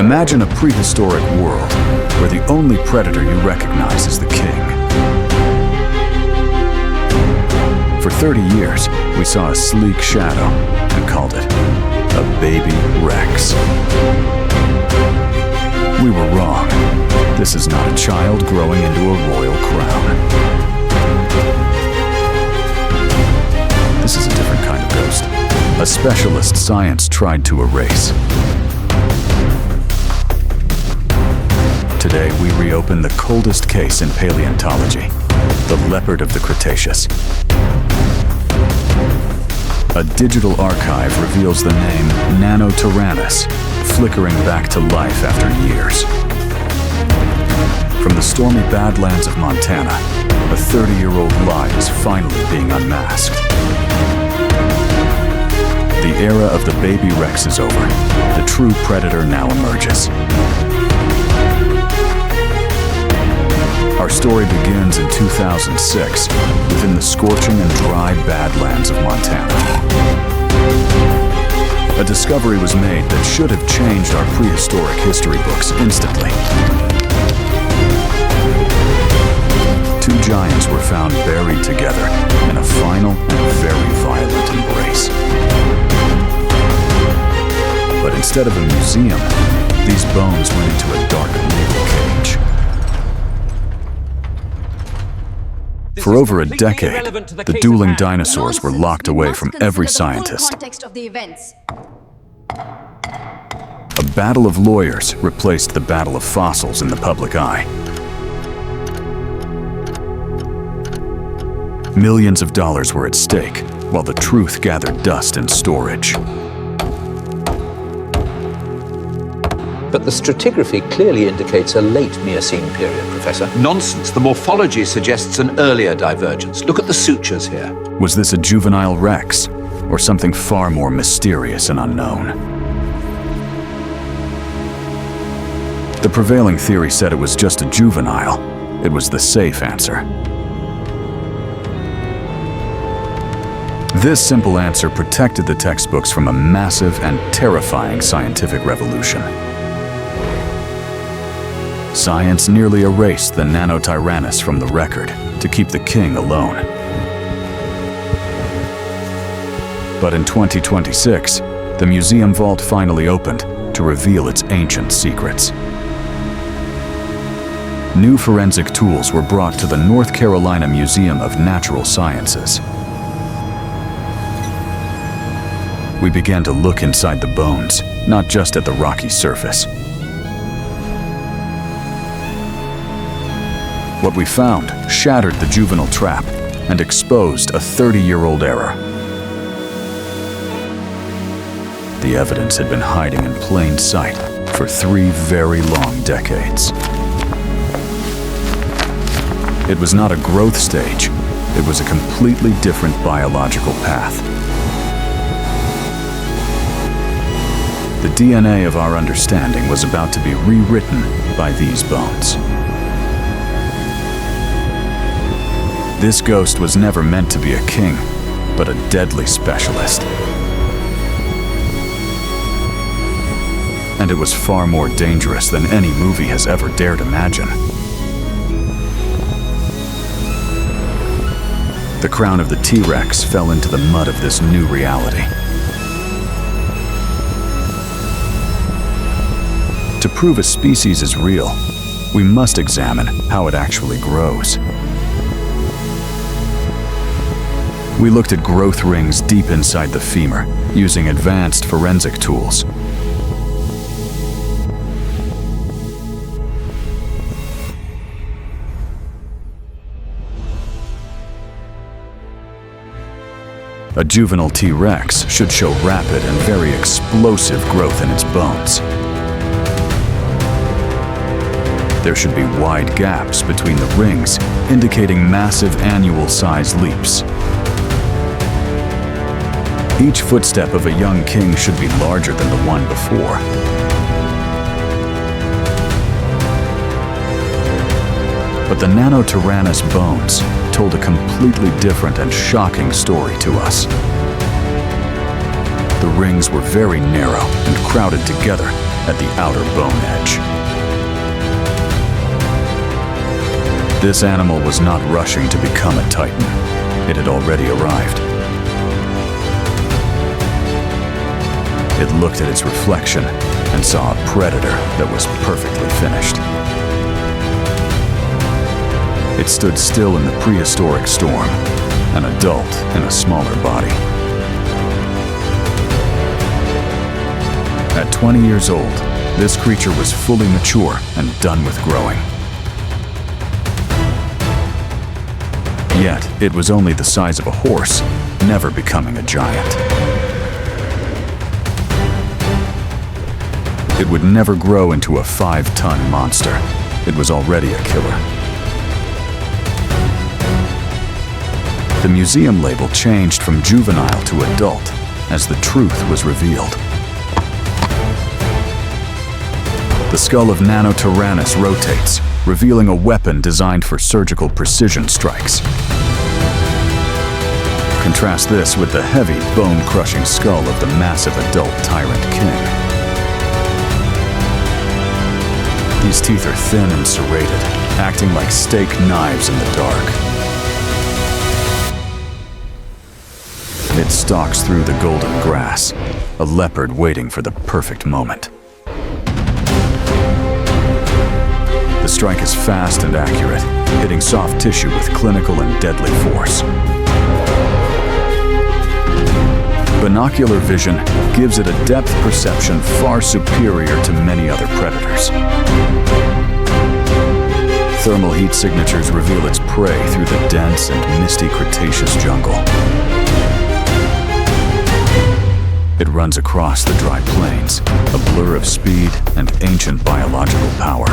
Imagine a prehistoric world where the only predator you recognize is the king. For 30 years, we saw a sleek shadow and called it a baby Rex. We were wrong. This is not a child growing into a royal crown. This is a different kind of ghost. A specialist science tried to erase. Today, we reopen the coldest case in paleontology, the leopard of the Cretaceous. A digital archive reveals the name Nanotyrannus, flickering back to life after years. From the stormy badlands of Montana, a 30-year-old lie is finally being unmasked. The era of the baby Rex is over. The true predator now emerges. Our story begins in 2006, within the scorching and dry badlands of Montana. A discovery was made that should have changed our prehistoric history books instantly. Two giants were found buried together in a final and very violent embrace. But instead of a museum, these bones went into a dark legal cage. For over a decade, the dueling dinosaurs were locked away from every scientist. A battle of lawyers replaced the battle of fossils in the public eye. Millions of dollars were at stake, while the truth gathered dust in storage. But the stratigraphy clearly indicates a late Miocene period, Professor. Nonsense. The morphology suggests an earlier divergence. Look at the sutures here. Was this a juvenile Rex, or something far more mysterious and unknown? The prevailing theory said it was just a juvenile. It was the safe answer. This simple answer protected the textbooks from a massive and terrifying scientific revolution. Science nearly erased the Nanotyrannus from the record to keep the king alone. But in 2026, the museum vault finally opened to reveal its ancient secrets. New forensic tools were brought to the North Carolina Museum of Natural Sciences. We began to look inside the bones, not just at the rocky surface. What we found shattered the juvenile trap and exposed a 30-year-old error. The evidence had been hiding in plain sight for 3 very long decades. It was not a growth stage, it was a completely different biological path. The DNA of our understanding was about to be rewritten by these bones. This ghost was never meant to be a king, but a deadly specialist. And it was far more dangerous than any movie has ever dared imagine. The crown of the T-Rex fell into the mud of this new reality. To prove a species is real, we must examine how it actually grows. We looked at growth rings deep inside the femur, using advanced forensic tools. A juvenile T-Rex should show rapid and very explosive growth in its bones. There should be wide gaps between the rings, indicating massive annual size leaps. Each footstep of a young king should be larger than the one before. But the Nanotyrannus bones told a completely different and shocking story to us. The rings were very narrow and crowded together, at the outer bone edge. This animal was not rushing to become a titan. It had already arrived. It looked at its reflection and saw a predator that was perfectly finished. It stood still in the prehistoric storm, an adult in a smaller body. At 20 years old, this creature was fully mature and done with growing. Yet, it was only the size of a horse, never becoming a giant. It would never grow into a 5-ton monster. It was already a killer. The museum label changed from juvenile to adult as the truth was revealed. The skull of Nanotyrannus rotates, revealing a weapon designed for surgical precision strikes. Contrast this with the heavy, bone-crushing skull of the massive adult tyrant king. These teeth are thin and serrated, acting like steak knives in the dark. It stalks through the golden grass, a leopard waiting for the perfect moment. The strike is fast and accurate, hitting soft tissue with clinical and deadly force. Binocular vision gives it a depth perception far superior to many other predators. Thermal heat signatures reveal its prey through the dense and misty Cretaceous jungle. It runs across the dry plains, a blur of speed and ancient biological power.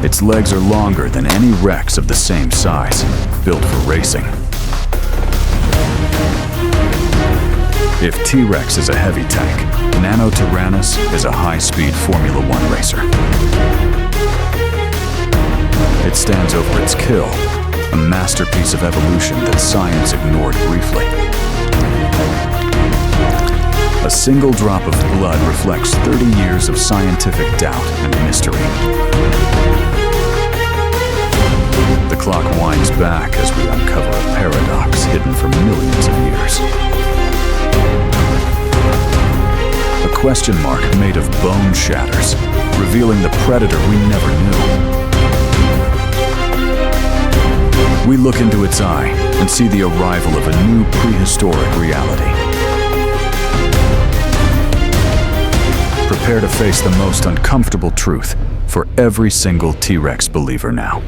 Its legs are longer than any Rex of the same size, built for racing. If T-Rex is a heavy tank, Nanotyrannus is a high-speed Formula One racer. It stands over its kill, a masterpiece of evolution that science ignored briefly. A single drop of blood reflects 30 years of scientific doubt and mystery. The clock winds back as we uncover a paradox hidden for millions of years. A question mark made of bone shatters, revealing the predator we never knew. We look into its eye and see the arrival of a new prehistoric reality. Prepare to face the most uncomfortable truth for every single T-Rex believer now.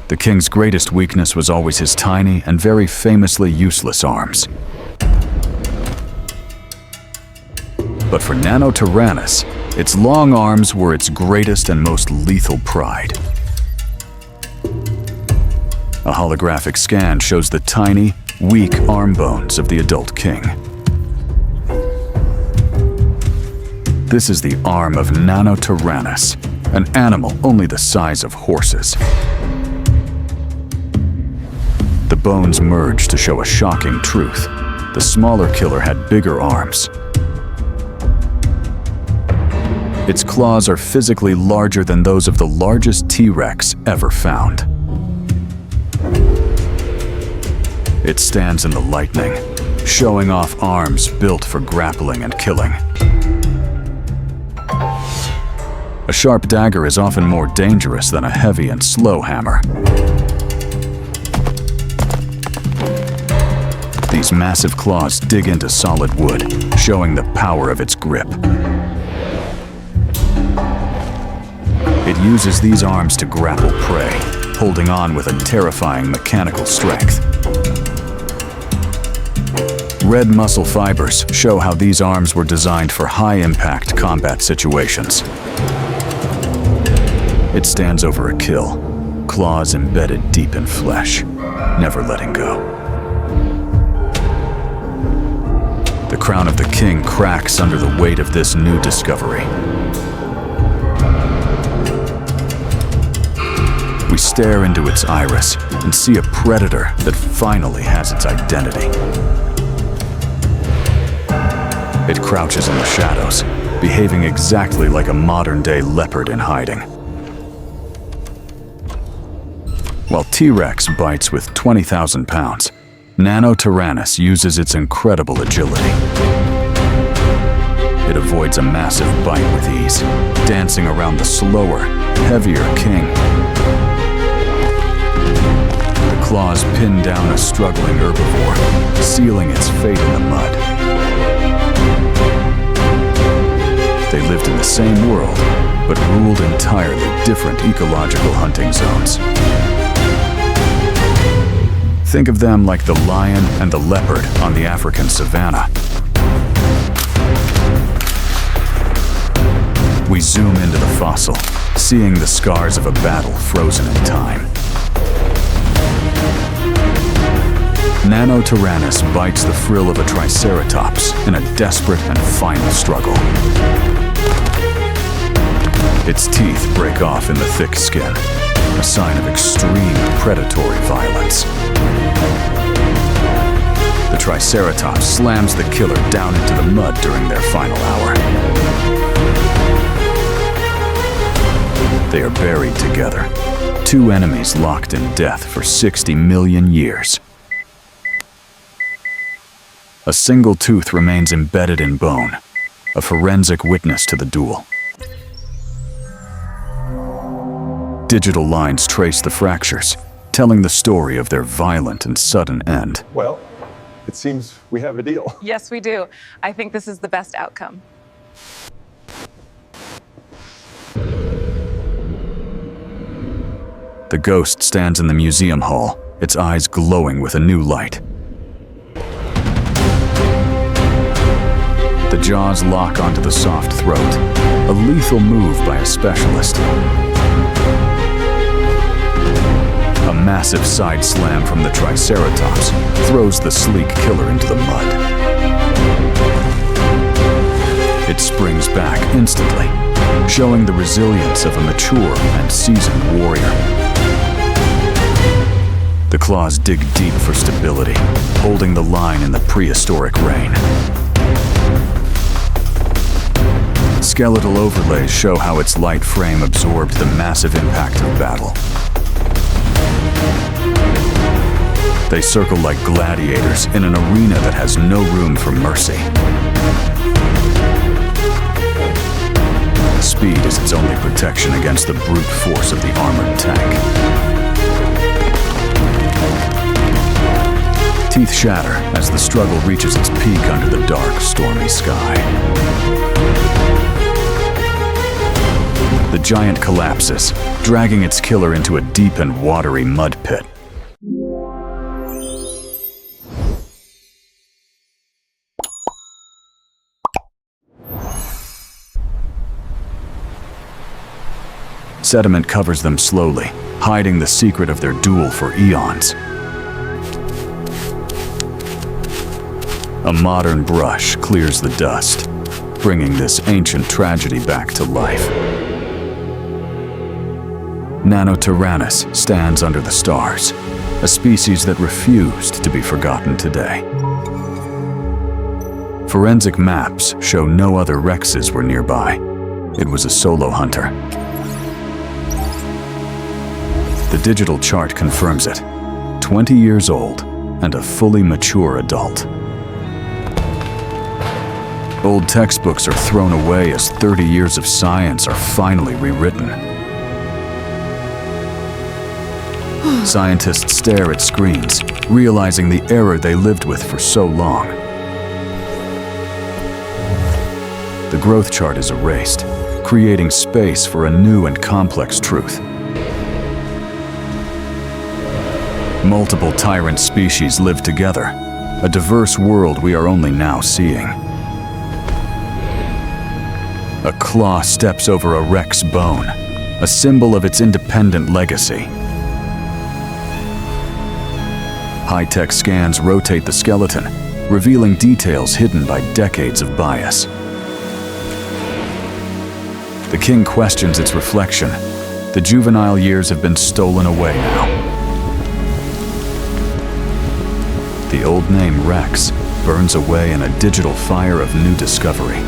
The king's greatest weakness was always his tiny and very famously useless arms. But for Nanotyrannus, its long arms were its greatest and most lethal pride. A holographic scan shows the tiny, weak arm bones of the adult king. This is the arm of Nanotyrannus, an animal only the size of horses. The bones merge to show a shocking truth. The smaller killer had bigger arms. Its claws are physically larger than those of the largest T-Rex ever found. It stands in the lightning, showing off arms built for grappling and killing. A sharp dagger is often more dangerous than a heavy and slow hammer. These massive claws dig into solid wood, showing the power of its grip. It uses these arms to grapple prey, holding on with a terrifying mechanical strength. Red muscle fibers show how these arms were designed for high-impact combat situations. It stands over a kill, claws embedded deep in flesh, never letting go. The crown of the king cracks under the weight of this new discovery. We stare into its iris and see a predator that finally has its identity. It crouches in the shadows, behaving exactly like a modern-day leopard in hiding. While T-Rex bites with 20,000 pounds, Nanotyrannus uses its incredible agility. It avoids a massive bite with ease, dancing around the slower, heavier king. The claws pin down a struggling herbivore, sealing its fate in the mud. They lived in the same world, but ruled entirely different ecological hunting zones. Think of them like the lion and the leopard on the African savanna. We zoom into the fossil, seeing the scars of a battle frozen in time. Nanotyrannus bites the frill of a triceratops in a desperate and final struggle. Its teeth break off in the thick skin, a sign of extreme predatory violence. The triceratops slams the killer down into the mud during their final hour. They are buried together, two enemies locked in death for 60 million years. A single tooth remains embedded in bone, a forensic witness to the duel. Digital lines trace the fractures, telling the story of their violent and sudden end. Well, it seems we have a deal. Yes, we do. I think this is the best outcome. The ghost stands in the museum hall, its eyes glowing with a new light. The jaws lock onto the soft throat, a lethal move by a specialist. A massive side slam from the Triceratops throws the sleek killer into the mud. It springs back instantly, showing the resilience of a mature and seasoned warrior. The claws dig deep for stability, holding the line in the prehistoric rain. Skeletal overlays show how its light frame absorbed the massive impact of battle. They circle like gladiators in an arena that has no room for mercy. Speed is its only protection against the brute force of the armored tank. Teeth shatter as the struggle reaches its peak under the dark, stormy sky. The giant collapses, dragging its killer into a deep and watery mud pit. Sediment covers them slowly, hiding the secret of their duel for eons. A modern brush clears the dust, bringing this ancient tragedy back to life. Nanotyrannus stands under the stars, a species that refused to be forgotten today. Forensic maps show no other Rexes were nearby. It was a solo hunter. The digital chart confirms it. 20 years old and a fully mature adult. Old textbooks are thrown away as 30 years of science are finally rewritten. Scientists stare at screens, realizing the error they lived with for so long. The growth chart is erased, creating space for a new and complex truth. Multiple tyrant species live together, a diverse world we are only now seeing. A claw steps over a Rex bone, a symbol of its independent legacy. High-tech scans rotate the skeleton, revealing details hidden by decades of bias. The king questions its reflection. The juvenile years have been stolen away now. The old name Rex burns away in a digital fire of new discovery.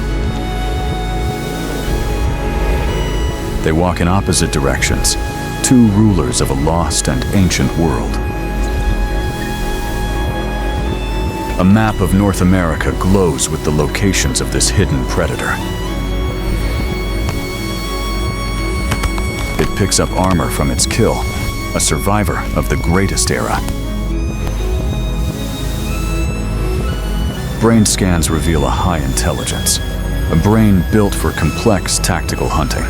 They walk in opposite directions, two rulers of a lost and ancient world. A map of North America glows with the locations of this hidden predator. It picks up armor from its kill, a survivor of the greatest era. Brain scans reveal a high intelligence, a brain built for complex tactical hunting.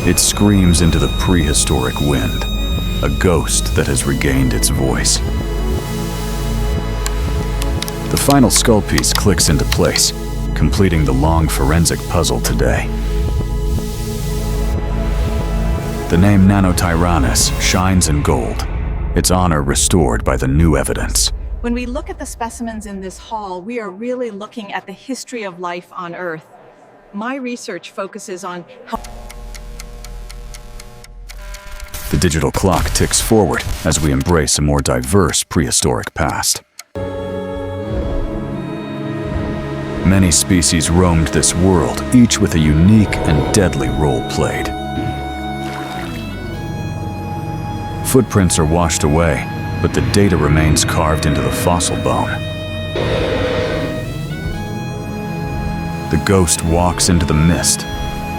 It screams into the prehistoric wind, a ghost that has regained its voice. The final skull piece clicks into place, completing the long forensic puzzle today. The name Nanotyrannus shines in gold, its honor restored by the new evidence. When we look at the specimens in this hall, we are really looking at the history of life on Earth. My research focuses on how The digital clock ticks forward as we embrace a more diverse prehistoric past. Many species roamed this world, each with a unique and deadly role played. Footprints are washed away, but the data remains carved into the fossil bone. The ghost walks into the mist,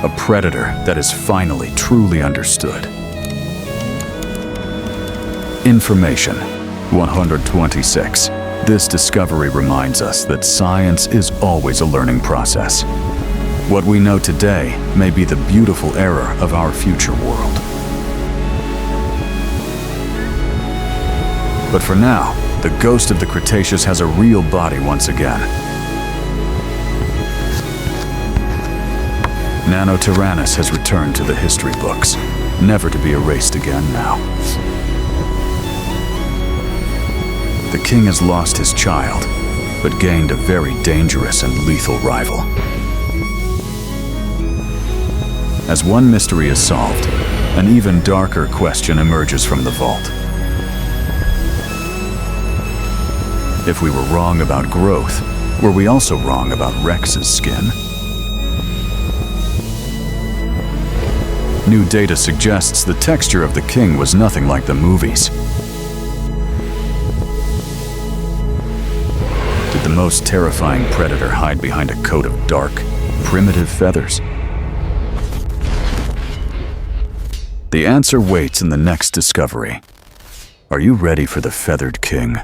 a predator that is finally truly understood. Information 126. This discovery reminds us that science is always a learning process. What we know today may be the beautiful era of our future world. But for now, the ghost of the Cretaceous has a real body once again. Nanotyrannus has returned to the history books, never to be erased again now. The king has lost his child, but gained a very dangerous and lethal rival. As one mystery is solved, an even darker question emerges from the vault. If we were wrong about growth, were we also wrong about Rex's skin? New data suggests the texture of the king was nothing like the movies. Did the most terrifying predator hide behind a coat of dark, primitive feathers? The answer waits in the next discovery. Are you ready for the feathered king?